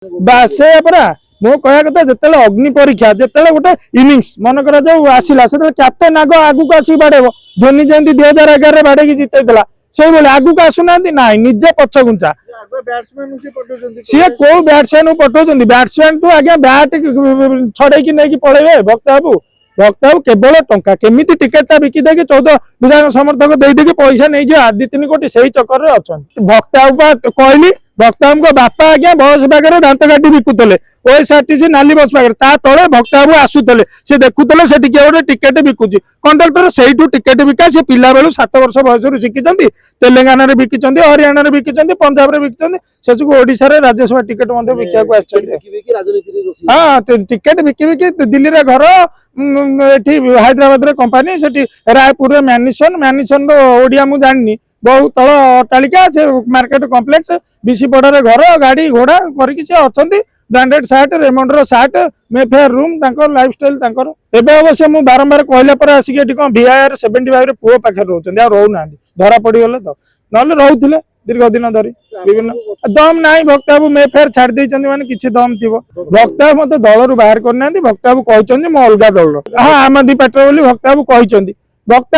से परा मो कह कथा जिते अग्नि परीक्षा जिते गोटे इनिंग्स मन कर आसला से कैप्टेन आग आगू आसी बाड़े धोनी जमी 2011 बाड़े जिते से भाई आगू आसुना ना निजे पछ घुंचा सी कौ बैट्समैन पठाउछन्ति बैट्समैन टू आज्ञा बैट छड़े नहीं पलैबे भक्त बाबू केवल टंका केमी टिकेटा बिकी दे 14 विधायक समर्थक देदेकी पैसा नहीं जा 2-3 कोटी से चक्कर में अच्छा भक्त बाबू कहली भक्त बाबू बापा आज्ञा बस पाखे दांत काटी बिकुले ओएसआरटीसी नाली बस पाखे तले भक्त बाबू आसुले से देखुले से गोटे टिकेट बिकुची कंडक्टर से टिकेट बिका से पिला बेलू 7 वर्ष बयस शिखिं तेलंगाना बिकी हरियाणा बिकी पंजाब बिकी से ओडिशा राज्यसभा टिकेट बिका हाँ टिकेट बिकी बिकी दिल्ली में घर हैदराबाद कंपानी से रायपुर मैनिसन ओडिया मुझे जानी बहुत तल अट्टालिका मार्केट कॉम्प्लेक्स बीसी पड़े घर गाड़ी घोड़ा करके ब्रांडेड सार्ट रेमंडर सार्ट मेफेयर रूम लाइफस्टाइल एवं अवश्य मुझे बारंबार कहला पर आसिक कौन VIR 75 पुओ पाखे रोचे रोना धरा पड़गले तो ना रोते दीर्घ दिन धरी विभिन्न दम ना भक्त बाबू मेफेयर छाड़ माने किसी दम थी भक्त बाबू मत दल बाहर करना भक्त बाबू कहते अलग दल हाँ आम आदमी पार्टी भक्त बाबू कहते भक्त